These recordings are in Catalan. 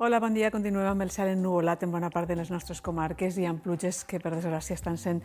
Hola, bon dia. Continuem amb el cel ennuvolat en bona part de les nostres comarques i amb pluges que, per desgràcia, estan sent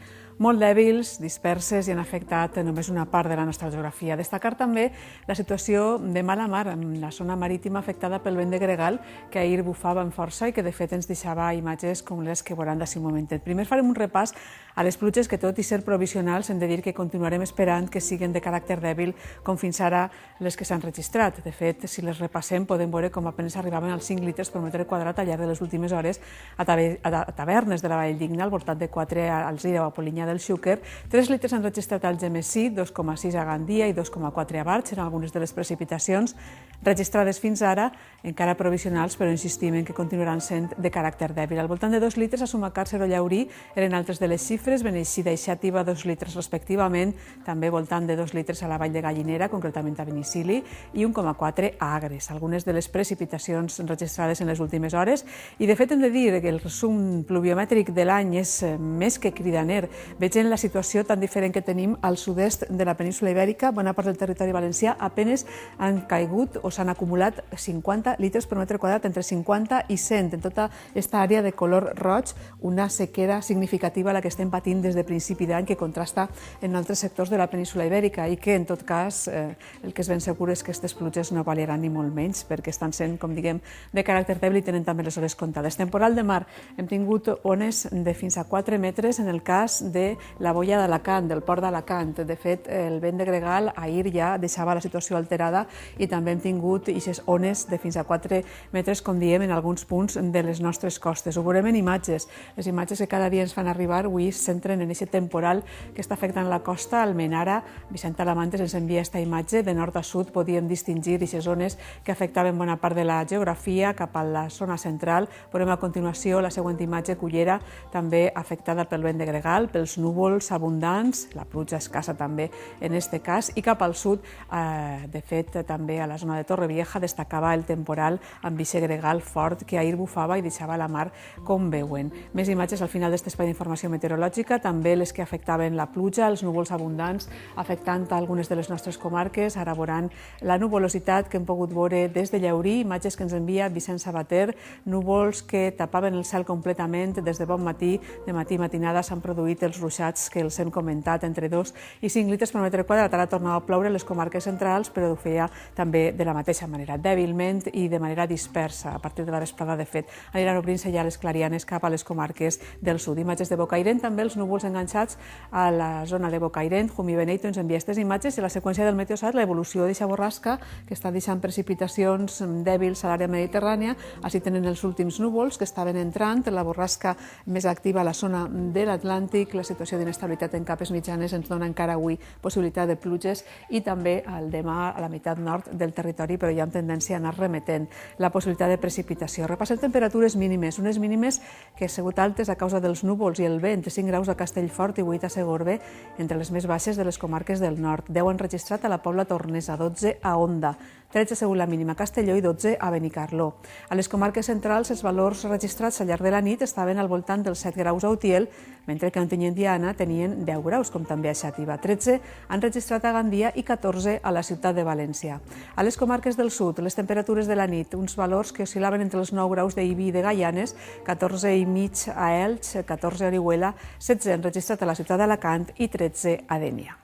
molt dèbils, disperses i han afectat només una part de la nostra geografia. Destacar també la situació de mala mar en la zona marítima afectada pel vent de gregal, que ahir bufava amb força i que, de fet, ens deixava imatges com les que veuran d'ací un momentet. Primer farem un repàs a les pluges que, tot i ser provisionals, hem de dir que continuarem esperant que siguin de caràcter dèbil com fins ara les que s'han registrat. De fet, si les repassem, podem veure com apenas arribaven als 5 litres per metre quadrat al llarg de les últimes hores a tavernes de la Valldigna, al voltant de 4 a Alzira o a Polinyà del Xúquer. 3 litres han registrat al Gemesí, 2,6 a Gandia i 2,4 a Barx. Eren algunes de les precipitacions registrades fins ara, encara provisionals, però insistim en que continuaran sent de caràcter dèbil. Al voltant de 2 litres a Sumacàrcer o Llaurí eren altres de les xifres, Beneixida i Xàtiva 2 litres respectivament, també voltant de 2 litres a la Vall de Gallinera, concretament a Vinicili, i 1,4 a Agres. Algunes de les precipitacions registrades en les últimes hores, i de fet hem de dir que el resum pluviomètric de l'any és més que cridaner. Veient la situació tan diferent que tenim al sud-est de la península Ibèrica, bona part del territori valencià, apenes han caigut o s'han acumulat 50 litres per metre quadrat, entre 50 i 100 en tota aquesta àrea de color roig, una sequera significativa la que estem patint des de principi d'any, que contrasta en altres sectors de la península Ibèrica i que, en tot cas, el que és ben segur és que aquestes pluges no valiran ni molt menys, perquè estan sent, com diguem, de caràcter dèbil i tenen també les hores comptades. Temporal de mar, hem tingut ones de fins a 4 metres en el cas de la boia d'Alacant, del port d'Alacant. De fet, el vent de gregal ahir ja deixava la situació alterada i també hem tingut aquestes ones de fins a 4 metres, com diem, en alguns punts de les nostres costes. Ho veurem en imatges. Les imatges que cada dia ens fan arribar avui es centren en aquest temporal que està afectant la costa. Almenara, Vicent Talamantes ens envia aquesta imatge. De nord a sud podíem distingir aquestes zones que afectaven bona part de la geografia cap a la zona central. Veurem a continuació la següent imatge, Cullera, també afectada pel vent de gregal, pels núvols abundants, la pluja escassa també en aquest cas, i cap al sud, de fet, també a la zona de Torrevieja destacava el temporal amb vice gregal fort que ahir bufava i deixava la mar com veuen. Més imatges al final d'aquest espai d'informació meteorològica, també les que afectaven la pluja, els núvols abundants, afectant algunes de les nostres comarques. Ara veuran la nuvolositat que hem pogut veure des de Llaurí, imatges que ens envia Vicent Sabater, núvols que tapaven el cel completament des de bon matí. De matí matinada s'han produït els ruixats que els hem comentat, entre 2 i 5 litres per metre quadrat. Ara tornava a ploure a les comarques centrals, però ho feia també de la mateixa manera, dèbilment i de manera dispersa. A partir de la vesprada, de fet, aniran obrint-se ja les clarianes cap a les comarques del sud. Imatges de Bocairent, també els núvols enganxats a la zona de Bocairent. Jumi Beneito ens envia aquestes imatges i la seqüència del meteosat, l'evolució d'aquesta borrasca que està deixant precipitacions dèbils a l'àrea mediterrània. Així tenen els últims núvols que estaven entrant, la borrasca més activa a la zona de l'Atlàntic. La situació d'inestabilitat en capes mitjanes ens dona encara avui possibilitat de pluges i també el demà a la meitat nord del territori, però ja amb tendència a anar remetent la possibilitat de precipitació. Repassem temperatures mínimes, unes mínimes que han sigut altes a causa dels núvols i el vent, 5 graus a Castellfort i 8 a Segorbe, entre les més baixes de les comarques del nord. 10 han registrat a la Pobla Tornesa, 12 a Onda, 13 segons la mínima a Castelló i 12 a Benicarló. A les comarques centrals, els valors registrats al llarg de la nit estaven al voltant dels 7 graus a Utiel, mentre que a Ontinyent i Anna tenien 10 graus, com també a Xàtiva. 13 han registrat a Gandia i 14 a la ciutat de València. A les comarques del sud, les temperatures de la nit, uns valors que oscil·laven entre els 9 graus d'Ibi i de Gaianes, 14 i mig a Elx, 14 a Orihuela, 16 han registrat a la ciutat d'Alacant i 13 a Dénia.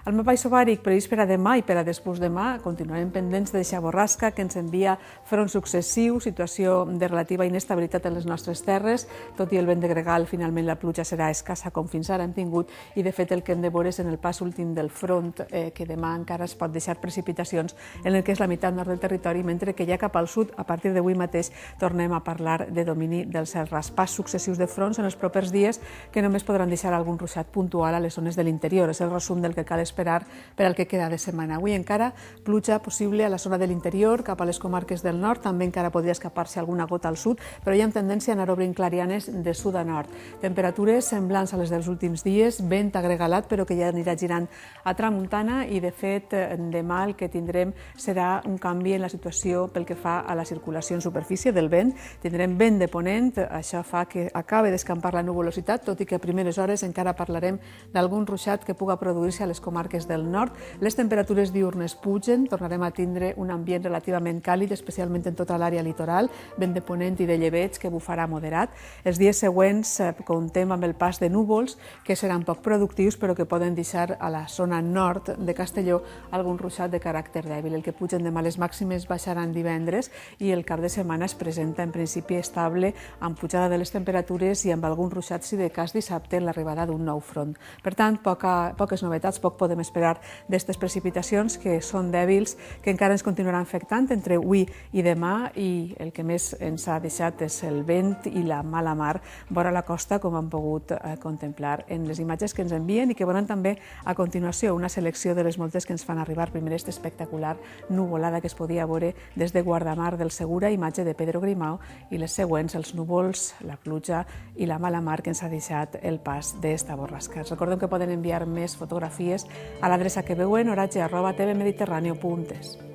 El mapa isobàric previst per a demà i per a després demà continuarem pendents d'aquesta borrasca que ens envia fronts successius, situació de relativa inestabilitat en les nostres terres. Tot i el vent de gregal, finalment la pluja serà escassa com fins ara hem tingut i de fet el que hem de veure és en el pas últim del front que demà encara es pot deixar precipitacions en el que és la meitat nord del territori, mentre que ja cap al sud, a partir d'avui mateix, tornem a parlar de domini del cel ras. Pas successius de fronts en els propers dies que només podran deixar algun ruixat puntual a les zones de l'interior. És el resum del que cal esperar per al que queda de setmana. Avui encara pluja possible a la zona de l'interior, cap a les comarques del nord, també encara podria escapar-se alguna gota al sud, però hi ha tendència a anar obrint clarianes de sud a nord. Temperatures semblants a les dels últims dies, vent agregalat, però que ja anirà girant a tramuntana i, de fet, demà el que tindrem serà un canvi en la situació pel que fa a la circulació en superfície del vent. Tindrem vent de ponent, això fa que acabe d'escampar la nuvolositat, tot i que a primeres hores encara parlarem d'algun ruixat que puga produir-se a les comarques comarques del nord. Les temperatures diurnes pugen, tornarem a tindre un ambient relativament càlid, especialment en tota l'àrea litoral, vent de ponent i de llebeig que bufarà moderat. Els dies següents comptem amb el pas de núvols, que seran poc productius, però que poden deixar a la zona nord de Castelló algun ruixat de caràcter dèbil. El que pugen demà les màximes baixaran divendres i el cap de setmana es presenta en principi estable, amb pujada de les temperatures i amb algun ruixat, si de cas, dissabte en l'arribada d'un nou front. Per tant, poques novetats, poc podem esperar d'aquestes precipitacions que són dèbils, que encara ens continuaran afectant entre avui i demà, i el que més ens ha deixat és el vent i la mala mar vora la costa, com hem pogut contemplar en les imatges que ens envien i que veuran també a continuació una selecció de les moltes que ens fan arribar. Primer, aquesta espectacular nuvolada que es podia veure des de Guardamar del Segura, imatge de Pedro Grimao, i les següents, els núvols, la pluja i la mala mar que ens ha deixat el pas d'esta borrasca. Recordem que poden enviar més fotografies a l'adreça que veuen, oratge@tvmediterraneo.es.